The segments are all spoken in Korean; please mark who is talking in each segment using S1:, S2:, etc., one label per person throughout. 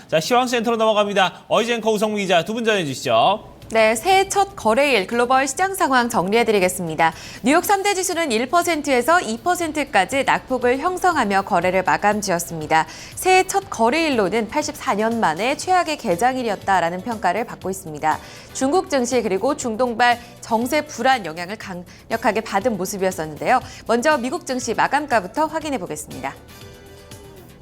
S1: 자, 시황센터로 넘어갑니다. 어이젠커 우성무 기자 두 분 전해주시죠.
S2: 네, 새해 첫 거래일 글로벌 시장 상황 정리해드리겠습니다. 뉴욕 3대 지수는 1%에서 2%까지 낙폭을 형성하며 거래를 마감 지었습니다. 새해 첫 거래일로는 84년 만에 최악의 개장일이었다라는 평가를 받고 있습니다. 중국 증시 그리고 중동발 정세 불안 영향을 강력하게 받은 모습이었었는데요. 먼저 미국 증시 마감가부터 확인해 보겠습니다.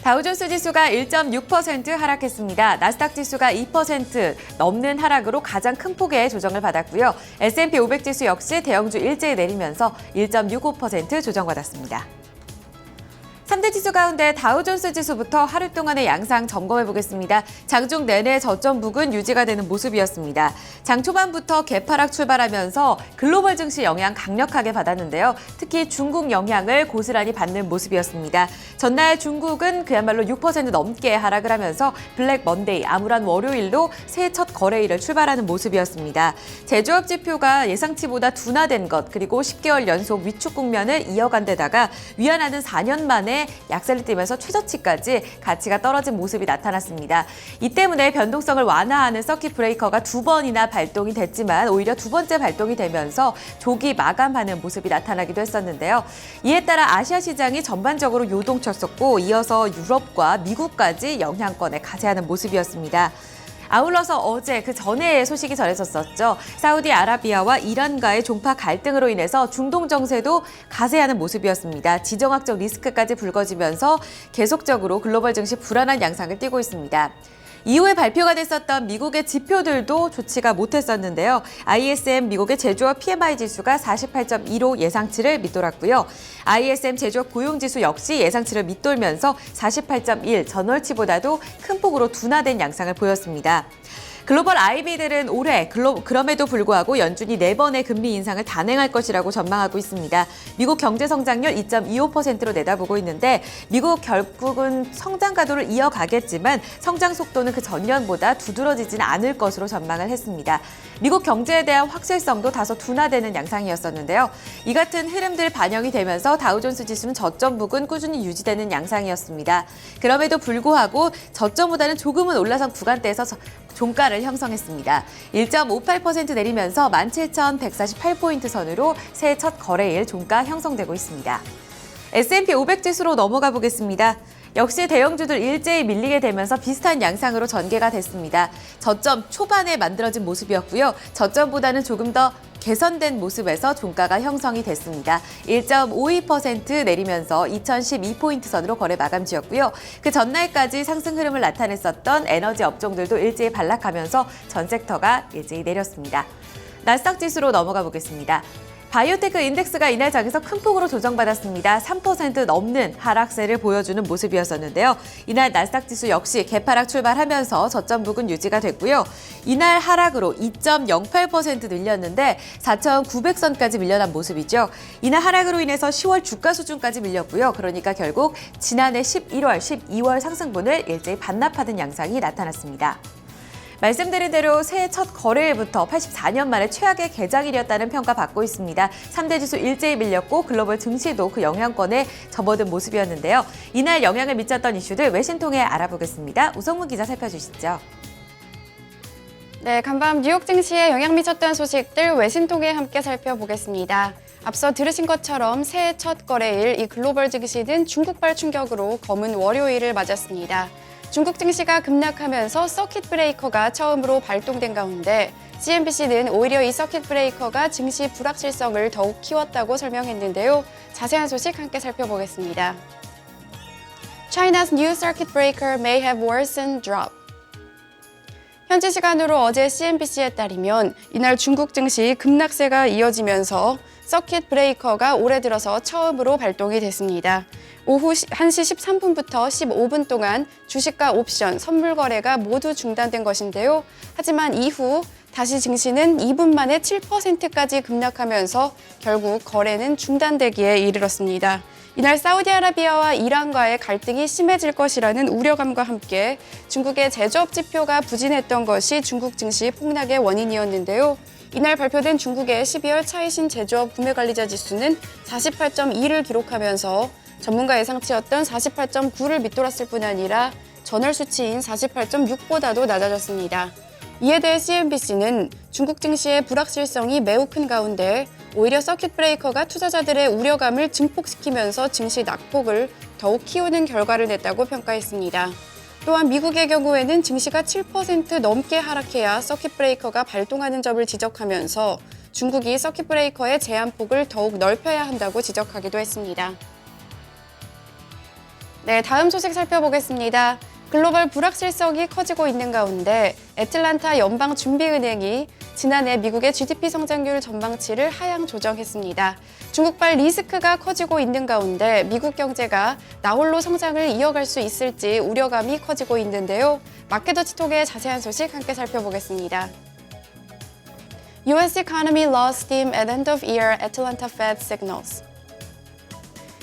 S2: 다우존스 지수가 1.6% 하락했습니다. 나스닥 지수가 2% 넘는 하락으로 가장 큰 폭의 조정을 받았고요. S&P 500 지수 역시 대형주 일제히 내리면서 1.65% 조정받았습니다. 3대 지수 가운데 다우존스 지수부터 하루 동안의 양상 점검해 보겠습니다. 장중 내내 저점 부근 유지가 되는 모습이었습니다. 장 초반부터 개파락 출발하면서 글로벌 증시 영향 강력하게 받았는데요. 특히 중국 영향을 고스란히 받는 모습이었습니다. 전날 중국은 그야말로 6% 넘게 하락을 하면서 블랙 먼데이, 암울한 월요일로 새해 첫 거래일을 출발하는 모습이었습니다. 제조업 지표가 예상치보다 둔화된 것 그리고 10개월 연속 위축 국면을 이어간 데다가 위안화는 4년 만에 약세를 띠면서 최저치까지 가치가 떨어진 모습이 나타났습니다. 이 때문에 변동성을 완화하는 서킷 브레이커가 두 번이나 발동이 됐지만 오히려 두 번째 발동이 되면서 조기 마감하는 모습이 나타나기도 했었는데요. 이에 따라 아시아 시장이 전반적으로 요동쳤었고 이어서 유럽과 미국까지 영향권에 가세하는 모습이었습니다. 아울러서 어제 그 전에 소식이 전해졌었죠. 사우디아라비아와 이란과의 종파 갈등으로 인해서 중동 정세도 가세하는 모습이었습니다. 지정학적 리스크까지 불거지면서 계속적으로 글로벌 증시 불안한 양상을 띠고 있습니다. 이후에 발표가 됐었던 미국의 지표들도 좋지가 못했었는데요. ISM 미국의 제조업 PMI 지수가 48.2로 예상치를 밑돌았고요. ISM 제조업 고용지수 역시 예상치를 밑돌면서 48.1, 전월치보다도 큰 폭으로 둔화된 양상을 보였습니다. 글로벌 IB들은 올해 그럼에도 불구하고 연준이 4번의 금리 인상을 단행할 것이라고 전망하고 있습니다. 미국 경제 성장률 2.25%로 내다보고 있는데 미국 결국은 성장 가도를 이어가겠지만 성장 속도는 그 전년보다 두드러지지는 않을 것으로 전망을 했습니다. 미국 경제에 대한 확실성도 다소 둔화되는 양상이었었는데요. 이 같은 흐름들 반영이 되면서 다우존스 지수는 저점 부근 꾸준히 유지되는 양상이었습니다. 그럼에도 불구하고 저점보다는 조금은 올라선 구간대에서 종가를 형성했습니다. 1.58% 내리면서 17,148포인트 선으로 새해 첫 거래일 종가 형성되고 있습니다. S&P 500 지수로 넘어가 보겠습니다. 역시 대형주들 일제히 밀리게 되면서 비슷한 양상으로 전개가 됐습니다. 저점 초반에 만들어진 모습이었고요. 저점보다는 조금 더 개선된 모습에서 종가가 형성이 됐습니다. 1.52% 내리면서 2012포인트 선으로 거래 마감 지었고요. 그 전날까지 상승 흐름을 나타냈었던 에너지 업종들도 일제히 반락하면서 전 섹터가 일제히 내렸습니다. 나스닥 지수로 넘어가 보겠습니다. 바이오테크 인덱스가 이날 장에서 큰 폭으로 조정받았습니다. 3% 넘는 하락세를 보여주는 모습이었었는데요. 이날 나스닥 지수 역시 개파락 출발하면서 저점 부근 유지가 됐고요. 이날 하락으로 2.08% 늘렸는데 4,900선까지 밀려난 모습이죠. 이날 하락으로 인해서 10월 주가 수준까지 밀렸고요. 그러니까 결국 지난해 11월, 12월 상승분을 일제히 반납하는 양상이 나타났습니다. 말씀드린 대로 새해 첫 거래일부터 84년 만에 최악의 개장일이었다는 평가 받고 있습니다. 3대 지수 일제히 밀렸고 글로벌 증시도 그 영향권에 접어든 모습이었는데요. 이날 영향을 미쳤던 이슈들 외신 통해 알아보겠습니다. 우성무 기자 살펴주시죠.
S3: 네, 간밤 뉴욕 증시에 영향 미쳤던 소식들 외신 통해 함께 살펴보겠습니다. 앞서 들으신 것처럼 새해 첫 거래일 이 글로벌 증시는 중국발 충격으로 검은 월요일을 맞았습니다. 중국 증시가 급락하면서 서킷 브레이커가 처음으로 발동된 가운데 CNBC는 오히려 이 서킷 브레이커가 증시 불확실성을 더욱 키웠다고 설명했는데요. 자세한 소식 함께 살펴보겠습니다. China's new circuit breaker may have worsened drop. 현지 시간으로 어제 CNBC에 따르면 이날 중국 증시 급락세가 이어지면서 서킷 브레이커가 올해 들어서 처음으로 발동이 됐습니다. 오후 1시 13분부터 15분 동안 주식과 옵션, 선물 거래가 모두 중단된 것인데요. 하지만 이후 다시 증시는 2분 만에 7%까지 급락하면서 결국 거래는 중단되기에 이르렀습니다. 이날 사우디아라비아와 이란과의 갈등이 심해질 것이라는 우려감과 함께 중국의 제조업 지표가 부진했던 것이 중국 증시 폭락의 원인이었는데요. 이날 발표된 중국의 12월 차이신 제조업 구매관리자 지수는 48.2를 기록하면서 전문가 예상치였던 48.9를 밑돌았을 뿐 아니라 전월 수치인 48.6보다도 낮아졌습니다. 이에 대해 CNBC는 중국 증시의 불확실성이 매우 큰 가운데 오히려 서킷 브레이커가 투자자들의 우려감을 증폭시키면서 증시 낙폭을 더욱 키우는 결과를 냈다고 평가했습니다. 또한 미국의 경우에는 증시가 7% 넘게 하락해야 서킷 브레이커가 발동하는 점을 지적하면서 중국이 서킷 브레이커의 제한폭을 더욱 넓혀야 한다고 지적하기도 했습니다. 네, 다음 소식 살펴보겠습니다. 글로벌 불확실성이 커지고 있는 가운데 애틀란타 연방준비은행이 지난해 미국의 GDP 성장률 전망치를 하향 조정했습니다. 중국발 리스크가 커지고 있는 가운데 미국 경제가 나홀로 성장을 이어갈 수 있을지 우려감이 커지고 있는데요. 마켓워치 통해 자세한 소식 함께 살펴보겠습니다. U.S. economy lost steam at end of year, Atlanta Fed signals.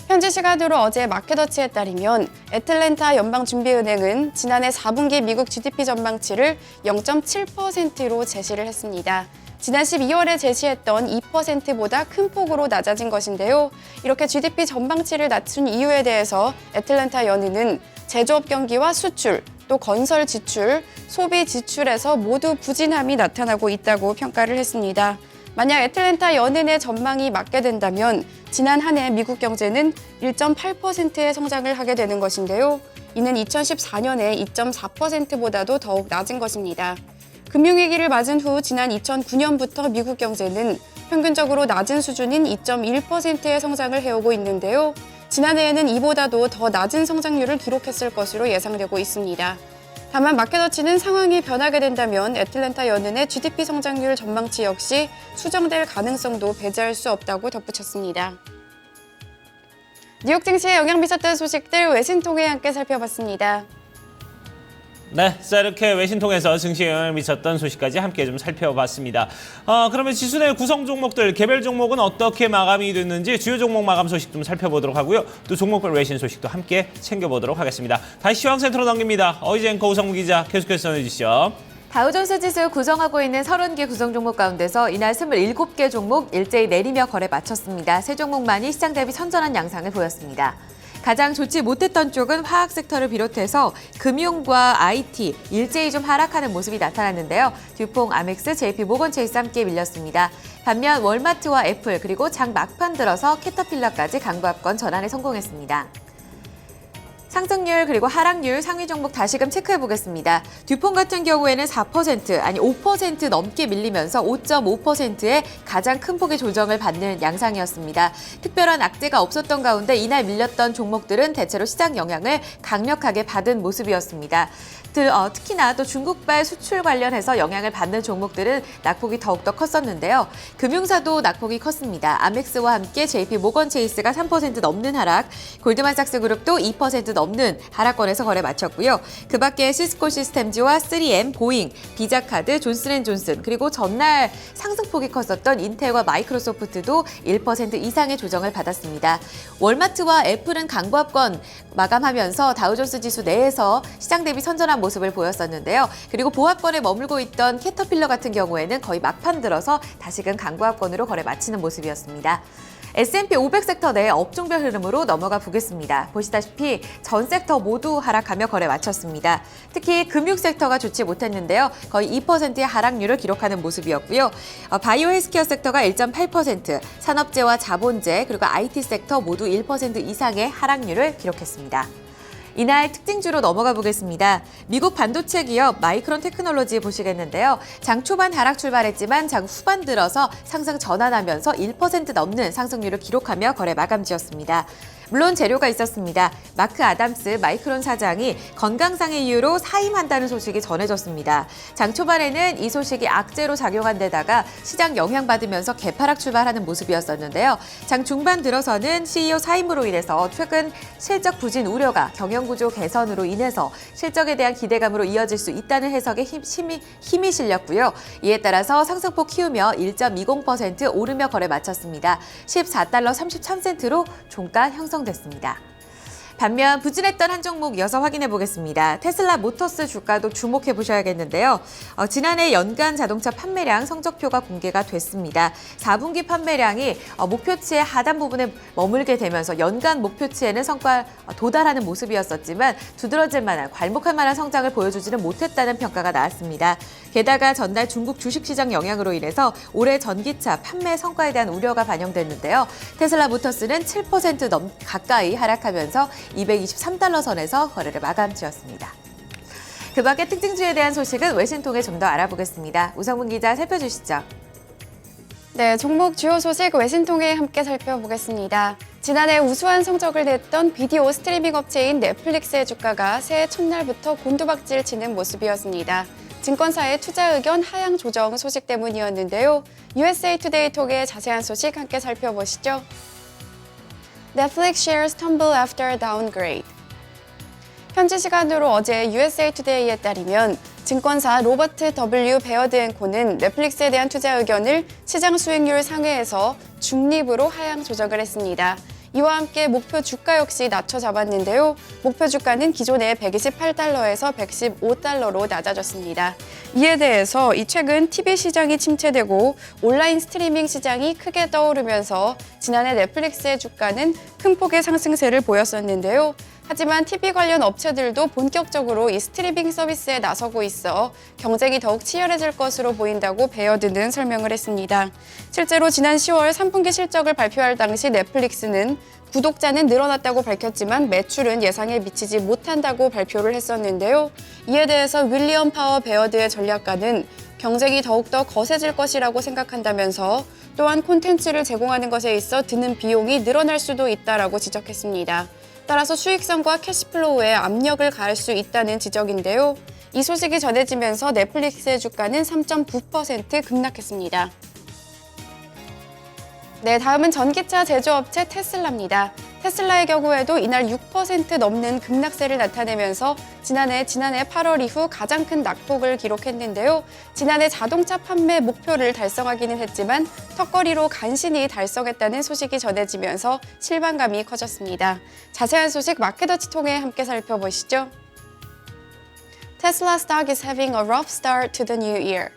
S3: 현지 시간으로 어제 마켓워치에 따르면 애틀랜타 연방준비은행은 지난해 4분기 미국 GDP 전망치를 0.7%로 제시를 했습니다. 지난 12월에 제시했던 2%보다 큰 폭으로 낮아진 것인데요. 이렇게 GDP 전망치를 낮춘 이유에 대해서 애틀랜타 연은은 제조업 경기와 수출, 또 건설 지출, 소비 지출에서 모두 부진함이 나타나고 있다고 평가를 했습니다. 만약 애틀랜타 연은의 전망이 맞게 된다면 지난 한 해 미국 경제는 1.8%의 성장을 하게 되는 것인데요. 이는 2014년의 2.4%보다도 더욱 낮은 것입니다. 금융위기를 맞은 후 지난 2009년부터 미국 경제는 평균적으로 낮은 수준인 2.1%의 성장을 해오고 있는데요. 지난해에는 이보다도 더 낮은 성장률을 기록했을 것으로 예상되고 있습니다. 다만 마켓워치는 상황이 변하게 된다면 애틀랜타 연은의 GDP 성장률 전망치 역시 수정될 가능성도 배제할 수 없다고 덧붙였습니다. 뉴욕 증시에 영향 미쳤던 소식들 외신 통해 함께 살펴봤습니다.
S1: 네, 자 이렇게 외신 통해서 증시에 영향을 미쳤던 소식까지 함께 좀 살펴봤습니다. 그러면 지수 내 구성 종목들, 개별 종목은 어떻게 마감이 됐는지 주요 종목 마감 소식 좀 살펴보도록 하고요. 또 종목별 외신 소식도 함께 챙겨보도록 하겠습니다. 다시 시황센터로 넘깁니다. 어이제 앵커 우성무 기자 계속해서 전해주시죠.
S2: 다우존스 지수 구성하고 있는 30개 구성 종목 가운데서 이날 27개 종목 일제히 내리며 거래 마쳤습니다. 세 종목만이 시장 대비 선전한 양상을 보였습니다. 가장 좋지 못했던 쪽은 화학 섹터를 비롯해서 금융과 IT, 일제히 좀 하락하는 모습이 나타났는데요. 듀퐁, 아멕스, JP 모건 체이스 함께 밀렸습니다. 반면 월마트와 애플 그리고 장 막판 들어서 캐터필러까지 강보합권 전환에 성공했습니다. 상승률 그리고 하락률 상위 종목 다시금 체크해 보겠습니다. 듀폰 같은 경우에는 4% 아니 5% 넘게 밀리면서 5.5%의 가장 큰 폭의 조정을 받는 양상이었습니다. 특별한 악재가 없었던 가운데 이날 밀렸던 종목들은 대체로 시장 영향을 강력하게 받은 모습이었습니다. 특히나 또 중국발 수출 관련해서 영향을 받는 종목들은 낙폭이 더욱더 컸었는데요. 금융사도 낙폭이 컸습니다. 아멕스와 함께 JP 모건 체이스가 3% 넘는 하락, 골드만삭스 그룹도 2% 넘는 하락권에서 거래 마쳤고요. 그 밖에 시스코 시스템즈와 3M, 보잉, 비자카드, 존슨앤존슨 그리고 전날 상승폭이 컸었던 인텔과 마이크로소프트도 1% 이상의 조정을 받았습니다. 월마트와 애플은 강보합권 마감하면서 다우존스 지수 내에서 시장 대비 선전한 모습을 보였었는데요. 그리고 보합권에 머물고 있던 캐터필러 같은 경우에는 거의 막판 들어서 다시금 강보합권으로 거래 마치는 모습이었습니다. S&P 500 섹터 내 업종별 흐름으로 넘어가 보겠습니다. 보시다시피 전 섹터 모두 하락하며 거래 마쳤습니다. 특히 금융 섹터가 좋지 못했는데요. 거의 2%의 하락률을 기록하는 모습이었고요. 바이오 헬스케어 섹터가 1.8%, 산업재와 자본재 그리고 IT 섹터 모두 1% 이상의 하락률을 기록했습니다. 이날 특징주로 넘어가 보겠습니다. 미국 반도체 기업 마이크론 테크놀로지 보시겠는데요. 장 초반 하락 출발했지만 장 후반 들어서 상승 전환하면서 1% 넘는 상승률을 기록하며 거래 마감지었습니다. 물론 재료가 있었습니다. 마크 아담스 마이크론 사장이 건강상의 이유로 사임한다는 소식이 전해졌습니다. 장 초반에는 이 소식이 악재로 작용한 데다가 시장 영향받으면서 개파락 출발하는 모습이었었는데요. 장 중반 들어서는 CEO 사임으로 인해서 최근 실적 부진 우려가 경영구조 개선으로 인해서 실적에 대한 기대감으로 이어질 수 있다는 해석에 힘이 실렸고요. 이에 따라서 상승폭 키우며 1.20% 오르며 거래 마쳤습니다. 14달러 33센트로 종가 형성됐습니다. 반면 부진했던 한 종목 이어서 확인해 보겠습니다. 테슬라 모터스 주가도 주목해 보셔야겠는데요. 지난해 연간 자동차 판매량 성적표가 공개가 됐습니다. 4분기 판매량이 목표치의 하단 부분에 머물게 되면서 연간 목표치에는 성과 도달하는 모습이었었지만 두드러질 만한 괄목할 만한 성장을 보여주지는 못했다는 평가가 나왔습니다. 게다가 전날 중국 주식시장 영향으로 인해서 올해 전기차 판매 성과에 대한 우려가 반영됐는데요. 테슬라 모터스는 7% 가까이 하락하면서 223달러 선에서 거래를 마감 지었습니다. 그 밖에 특징주에 대한 소식은 외신 통해 좀 더 알아보겠습니다. 우성문 기자 살펴주시죠.
S3: 네, 종목 주요 소식 외신 통해 함께 살펴보겠습니다. 지난해 우수한 성적을 냈던 비디오 스트리밍 업체인 넷플릭스의 주가가 새해 첫날부터 곤두박질 치는 모습이었습니다. 증권사의 투자 의견 하향 조정 소식 때문이었는데요. USA Today 통해 자세한 소식 함께 살펴보시죠. Netflix shares tumble after downgrade. 현지 시간으로 어제 USA Today에 따르면 증권사 로버트 W. 베어드 앤 코는 넷플릭스에 대한 투자 의견을 시장 수익률 상회에서 중립으로 하향 조정을 했습니다. 이와 함께 목표 주가 역시 낮춰 잡았는데요. 목표 주가는 기존의 128달러에서 115달러로 낮아졌습니다. 이에 대해서 최근 TV 시장이 침체되고 온라인 스트리밍 시장이 크게 떠오르면서 지난해 넷플릭스의 주가는 큰 폭의 상승세를 보였었는데요. 하지만 TV 관련 업체들도 본격적으로 이 스트리밍 서비스에 나서고 있어 경쟁이 더욱 치열해질 것으로 보인다고 베어드는 설명을 했습니다. 실제로 지난 10월 3분기 실적을 발표할 당시 넷플릭스는 구독자는 늘어났다고 밝혔지만 매출은 예상에 미치지 못한다고 발표를 했었는데요. 이에 대해서 윌리엄 파워 베어드의 전략가는 경쟁이 더욱더 거세질 것이라고 생각한다면서 또한 콘텐츠를 제공하는 것에 있어 드는 비용이 늘어날 수도 있다라고 지적했습니다. 따라서 수익성과 캐시플로우에 압력을 가할 수 있다는 지적인데요. 이 소식이 전해지면서 넷플릭스의 주가는 3.9% 급락했습니다. 네, 다음은 전기차 제조업체 테슬라입니다. 테슬라의 경우에도 이날 6% 넘는 급락세를 나타내면서 지난해 8월 이후 가장 큰 낙폭을 기록했는데요. 지난해 자동차 판매 목표를 달성하기는 했지만 턱걸이로 간신히 달성했다는 소식이 전해지면서 실망감이 커졌습니다. 자세한 소식 마켓워치 통해 함께 살펴보시죠. Tesla stock is having a rough start to the new year.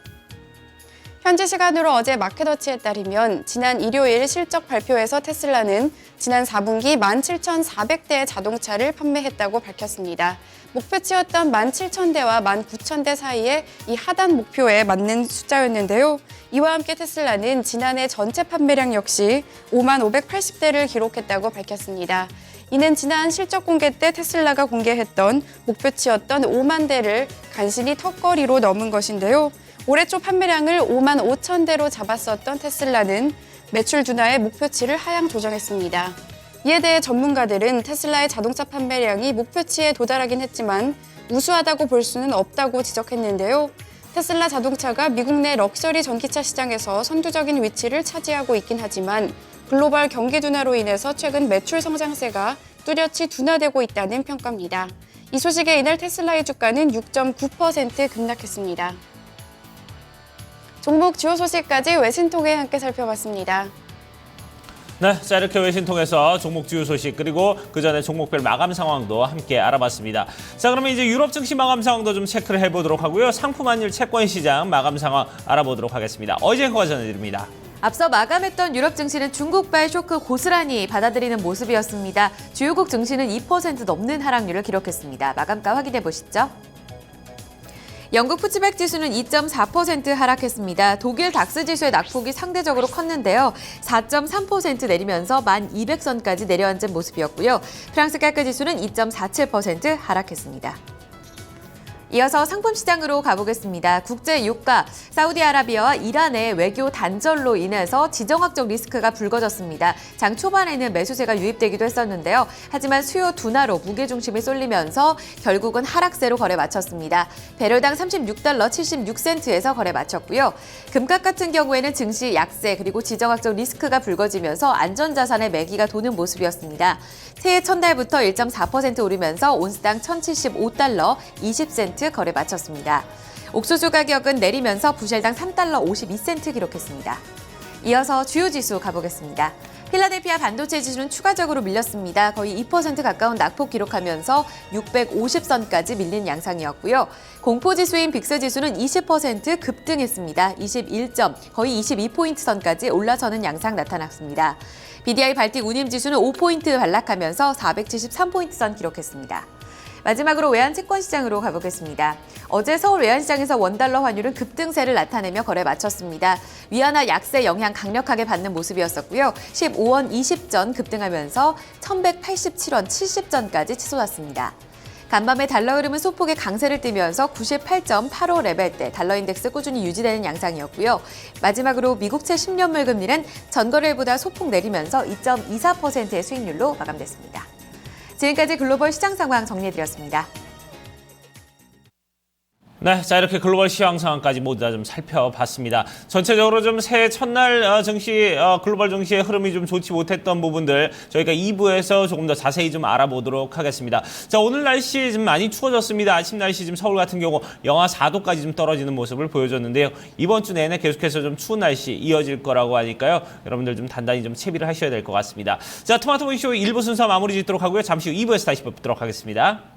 S3: 현지 시간으로 어제 마켓워치에 따르면 지난 일요일 실적 발표에서 테슬라는 지난 4분기 17,400대의 자동차를 판매했다고 밝혔습니다. 목표치였던 17,000대와 19,000대 사이에 이 하단 목표에 맞는 숫자였는데요. 이와 함께 테슬라는 지난해 전체 판매량 역시 55,580대를 기록했다고 밝혔습니다. 이는 지난 실적 공개 때 테슬라가 공개했던 목표치였던 5만 대를 간신히 턱걸이로 넘은 것인데요. 올해 초 판매량을 55,000대로 잡았었던 테슬라는 매출 둔화의 목표치를 하향 조정했습니다. 이에 대해 전문가들은 테슬라의 자동차 판매량이 목표치에 도달하긴 했지만 우수하다고 볼 수는 없다고 지적했는데요. 테슬라 자동차가 미국 내 럭셔리 전기차 시장에서 선두적인 위치를 차지하고 있긴 하지만 글로벌 경기 둔화로 인해서 최근 매출 성장세가 뚜렷이 둔화되고 있다는 평가입니다. 이 소식에 이날 테슬라의 주가는 6.9% 급락했습니다. 종목 주요 소식까지 외신 통해 함께 살펴봤습니다.
S1: 네, 자 이렇게 외신 통해서 종목 주요 소식 그리고 그 전에 종목별 마감 상황도 함께 알아봤습니다. 자 그러면 이제 유럽 증시 마감 상황도 좀 체크를 해보도록 하고요. 상품 환율 채권 시장 마감 상황 알아보도록 하겠습니다. 어제커가 전해드립니다.
S2: 앞서 마감했던 유럽 증시는 중국발 쇼크 고스란히 받아들이는 모습이었습니다. 주요국 증시는 2% 넘는 하락률을 기록했습니다. 마감가 확인해 보시죠. 영국 푸츠백 지수는 2.4% 하락했습니다. 독일 닥스 지수의 낙폭이 상대적으로 컸는데요. 4.3% 내리면서 1200선까지 내려앉은 모습이었고요. 프랑스 카크 지수는 2.47% 하락했습니다. 이어서 상품 시장으로 가보겠습니다. 국제 유가, 사우디아라비아와 이란의 외교 단절로 인해서 지정학적 리스크가 불거졌습니다. 장 초반에는 매수세가 유입되기도 했었는데요. 하지만 수요 둔화로 무게중심이 쏠리면서 결국은 하락세로 거래 마쳤습니다. 배럴당 36달러 76센트에서 거래 마쳤고요. 금값 같은 경우에는 증시 약세 그리고 지정학적 리스크가 불거지면서 안전자산의 매기가 도는 모습이었습니다. 새해 첫날부터 1.4% 오르면서 온스당 1,075달러 20센트 거래 마쳤습니다. 옥수수 가격은 내리면서 부실당 3달러 52센트 기록했습니다. 이어서 주요 지수 가보겠습니다. 필라델피아 반도체 지수는 추가적으로 밀렸습니다. 거의 2% 가까운 낙폭 기록하면서 650선까지 밀린 양상이었고요. 공포지수인 빅스 지수는 20% 급등했습니다. 21점, 거의 22포인트 선까지 올라서는 양상 나타났습니다. BDI 발틱 운임 지수는 5포인트 반락하면서 473포인트 선 기록했습니다. 마지막으로 외환채권시장으로 가보겠습니다. 어제 서울 외환시장에서 원달러 환율은 급등세를 나타내며 거래 마쳤습니다. 위안화 약세 영향 강력하게 받는 모습이었었고요. 15원 20전 급등하면서 1187원 70전까지 치솟았습니다. 간밤에 달러 흐름은 소폭의 강세를 띠면서 98.85 레벨대 달러 인덱스 꾸준히 유지되는 양상이었고요. 마지막으로 미국채 10년물 금리는 전거래일보다 소폭 내리면서 2.24%의 수익률로 마감됐습니다. 지금까지 글로벌 시장 상황 정리해드렸습니다.
S1: 네, 자 이렇게 글로벌 시황 상황까지 모두 다 좀 살펴봤습니다. 전체적으로 좀 새해 첫날 증시 글로벌 증시의 흐름이 좀 좋지 못했던 부분들 저희가 2부에서 조금 더 자세히 좀 알아보도록 하겠습니다. 자 오늘 날씨 좀 많이 추워졌습니다. 아침 날씨 지금 서울 같은 경우 영하 4도까지 좀 떨어지는 모습을 보여줬는데요. 이번 주 내내 계속해서 좀 추운 날씨 이어질 거라고 하니까요. 여러분들 좀 단단히 좀 채비를 하셔야 될 것 같습니다. 자 토마토 보이쇼 1부 순서 마무리 짓도록 하고요. 잠시 후 2부에서 다시 뵙도록 하겠습니다.